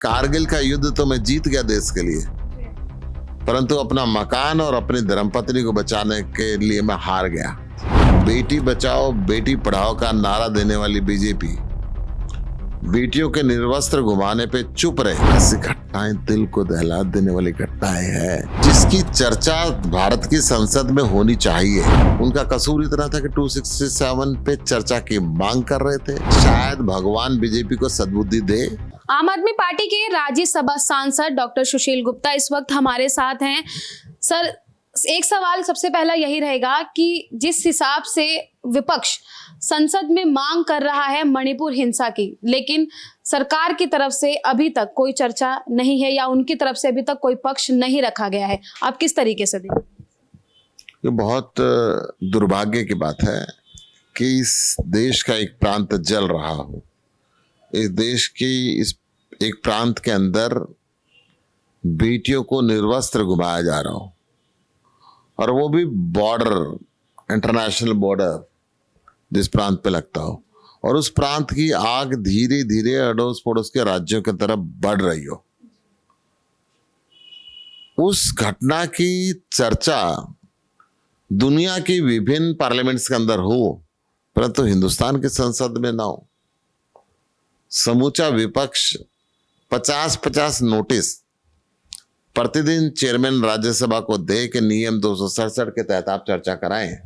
कारगिल का युद्ध तो मैं जीत गया देश के लिए, परंतु अपना मकान और अपनी धर्मपत्नी को बचाने के लिए मैं हार गया। बेटी बचाओ बेटी पढ़ाओ का नारा देने वाली बीजेपी बेटियों के निर्वस्त्र घुमाने पे चुप रहे। ऐसी घटनाएं दिल को दहला देने वाली घटनाएं हैं जिसकी चर्चा भारत की संसद में होनी चाहिए। उनका कसूर इतना था कि 267 पे चर्चा की मांग कर रहे थे। शायद भगवान बीजेपी को सद्बुद्धि दे। आम आदमी पार्टी के राज्यसभा सांसद डॉक्टर सुशील गुप्ता इस वक्त हमारे साथ हैं। सर, एक सवाल सबसे पहला यही रहेगा कि जिस हिसाब से विपक्ष संसद में मांग कर रहा है मणिपुर हिंसा की, लेकिन सरकार की तरफ से अभी तक कोई चर्चा नहीं है या उनकी तरफ से अभी तक कोई पक्ष नहीं रखा गया है, आप किस तरीके से देखें? ये बहुत दुर्भाग्य की बात है कि इस देश का एक प्रांत जल रहा हो। इस देश की इस एक प्रांत के अंदर बेटियों को निर्वस्त्र घुमाया जा रहा हो, और वो भी बॉर्डर, इंटरनेशनल बॉर्डर जिस प्रांत पे लगता हो, और उस प्रांत की आग धीरे धीरे अड़ोस पड़ोस के राज्यों की तरफ बढ़ रही हो। उस घटना की चर्चा दुनिया की विभिन्न पार्लियामेंट्स के अंदर हो, परंतु हिंदुस्तान की संसद में ना हो। समूचा विपक्ष 50-50 नोटिस प्रतिदिन चेयरमैन राज्यसभा को दे के नियम 267 के तहत आप चर्चा कराएं,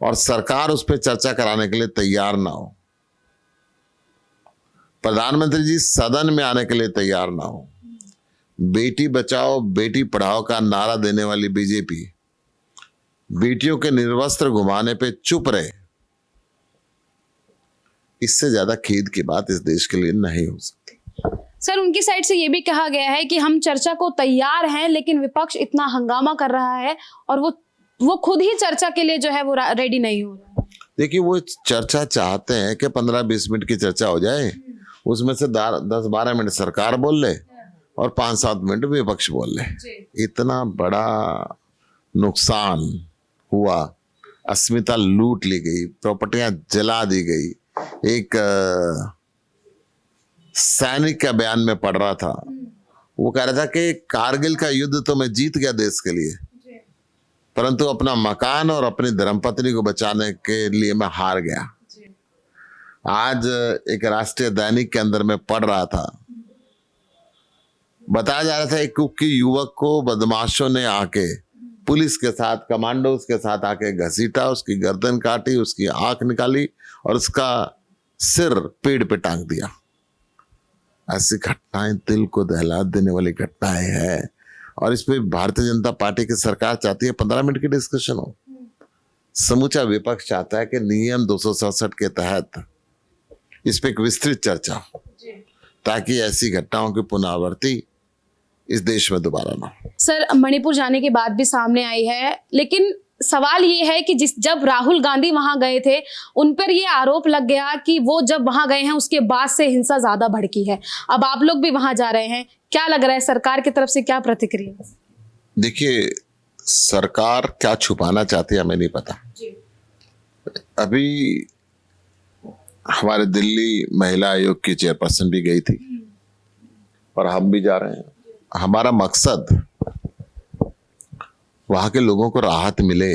और सरकार उस पर चर्चा कराने के लिए तैयार ना हो। प्रधानमंत्री जी सदन में आने के लिए तैयार ना हो। बेटी बचाओ बेटी पढ़ाओ का नारा देने वाली बीजेपी बेटियों के निर्वस्त्र घुमाने पे चुप रहे। इससे ज्यादा खेद की बात इस देश के लिए नहीं हो सकती। सर, उनकी साइड से ये भी कहा गया है कि हम चर्चा को तैयार हैं, लेकिन विपक्ष इतना हंगामा कर रहा है और वो खुद ही चर्चा के लिए जो है वो रेडी नहीं हो रहा। देखिए, वो चर्चा चाहते हैं कि 15-20 मिनट की चर्चा हो जाए, उसमें से 10-12 मिनट सरकार बोल ले और 5-7 मिनट विपक्ष बोल ले। इतना बड़ा नुकसान हुआ, अस्मिता लूट ली गई, प्रॉपर्टियां जला दी गई। एक सैनिक का बयान में पढ़ रहा था, वो कह रहा था कि कारगिल का युद्ध तो मैं जीत गया देश के लिए, परंतु अपना मकान और अपनी धर्मपत्नी को बचाने के लिए मैं हार गया। आज एक राष्ट्रीय दैनिक के अंदर मैं पढ़ रहा था, बताया जा रहा था एक कुकी युवक को बदमाशों ने आके पुलिस के साथ, कमांडोज के साथ आके घसीटा, उसकी गर्दन काटी, उसकी आंख निकाली और उसका सिर पेड़ पे टांग दिया। ऐसी घटनाएं दिल को दहला देने वाली घटनाएं हैं, और इस पे भारतीय जनता पार्टी की सरकार चाहती है 15 मिनट की डिस्कशन हो। समूचा विपक्ष चाहता है कि नियम 267 के तहत इस पे एक विस्तृत चर्चा हो, ताकि ऐसी घटनाओं की पुनरावृत्ति इस देश में दोबारा ना हो। सर, मणिपुर जाने की बात भी सामने आई है, लेकिन सवाल ये है कि जब राहुल गांधी वहां गए थे, उन पर ये आरोप लग गया कि वो जब वहां गए हैं उसके बाद से हिंसा ज्यादा भड़की है। अब आप लोग भी वहां जा रहे हैं, क्या लग रहा है सरकार की तरफ से क्या प्रतिक्रिया? देखिए, सरकार क्या छुपाना चाहती है हमें नहीं पता। अभी हमारे दिल्ली महिला आयोग की चेयरपर्सन भी गई थी और हम भी जा रहे हैं। हमारा मकसद वहां के लोगों को राहत मिले,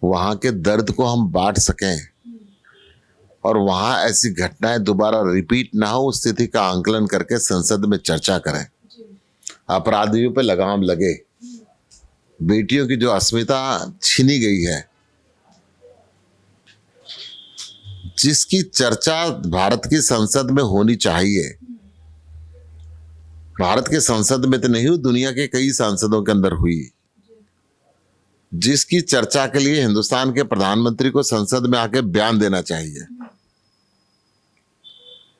वहां के दर्द को हम बांट सकें, और वहां ऐसी घटनाएं दोबारा रिपीट ना हो, उस स्थिति का आंकलन करके संसद में चर्चा करें, अपराधियों पे लगाम लगे, बेटियों की जो अस्मिता छीनी गई है, जिसकी चर्चा भारत की संसद में होनी चाहिए। भारत के संसद में तो नहीं हुई, दुनिया के कई सांसदों के अंदर हुई, जिसकी चर्चा के लिए हिंदुस्तान के प्रधानमंत्री को संसद में आके बयान देना चाहिए,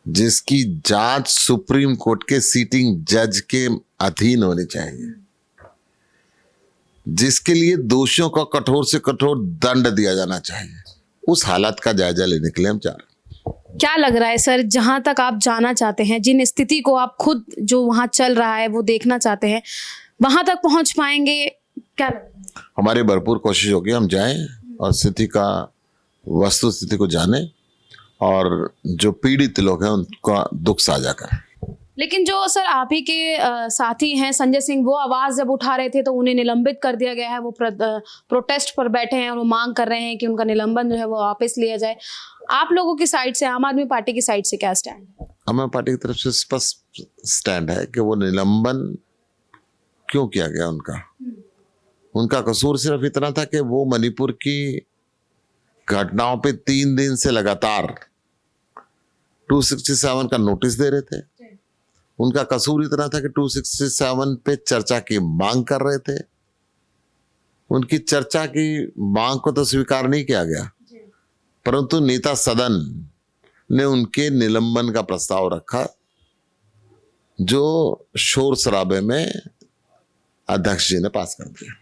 जिसकी जांच सुप्रीम कोर्ट के सीटिंग जज के अधीन होनी चाहिए, जिसके लिए दोषियों को कठोर से कठोर दंड दिया जाना चाहिए। उस हालात का जायजा लेने के लिए हम जा रहे हैं। क्या लग रहा है सर, जहां तक आप जाना चाहते हैं, जिन स्थिति को आप खुद जो वहां चल रहा है वो देखना चाहते हैं, वहां तक पहुंच पाएंगे? क्या लग रहा है? हमारी भरपूर कोशिश होगी हम जाएं और स्थिति का वस्तु स्थिति को जाने और जो पीड़ित लोग हैं उनका दुख साझा करें। लेकिन जो सर आप ही के साथी हैं संजय सिंह, वो आवाज जब उठा रहे थे तो उन्हें निलंबित कर दिया गया है। वो प्रोटेस्ट पर बैठे हैं और वो मांग कर रहे हैं कि उनका निलंबन जो है वो वापस लिया जाए। आप लोगों की साइड से, आम आदमी पार्टी की साइड से क्या स्टैंड है? आम आदमी पार्टी की तरफ से स्पष्ट स्टैंड है कि वो निलंबन क्यों किया गया उनका कसूर सिर्फ इतना था कि वो मणिपुर की घटनाओं पे 3 दिन से लगातार 267 का नोटिस दे रहे थे। उनका कसूर इतना था कि 267 पे चर्चा की मांग कर रहे थे। उनकी चर्चा की मांग को तो स्वीकार नहीं किया गया, परंतु नेता सदन ने उनके निलंबन का प्रस्ताव रखा, जो शोर शराबे में अध्यक्ष जी ने पास कर दिया।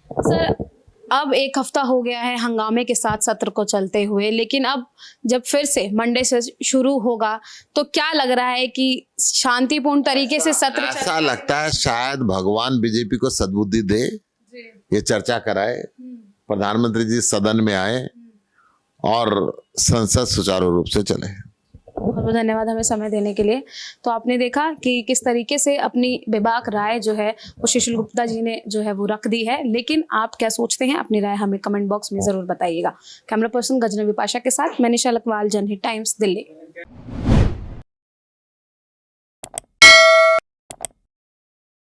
सर अब 1 हफ्ता हो गया है हंगामे के साथ सत्र को चलते हुए, लेकिन अब जब फिर से मंडे से शुरू होगा तो क्या लग रहा है कि शांतिपूर्ण तरीके से सत्र ऐसा लगता है शायद भगवान बीजेपी को सद्बुद्धि दे, ये चर्चा कराए, प्रधानमंत्री जी सदन में आए और संसद सुचारू रूप से चले। बहुत बहुत धन्यवाद हमें समय देने के लिए। तो आपने देखा कि किस तरीके से अपनी बेबाक राय जो है वो सुशील गुप्ता जी ने जो है वो रख दी है। लेकिन आप क्या सोचते हैं, अपनी राय हमें कमेंट बॉक्स में ज़रूर बताइएगा। कैमरा पर्सन गजनवी पाशा के साथ मैं निशा लखवाल, जनहित टाइम्स, दिल्ली।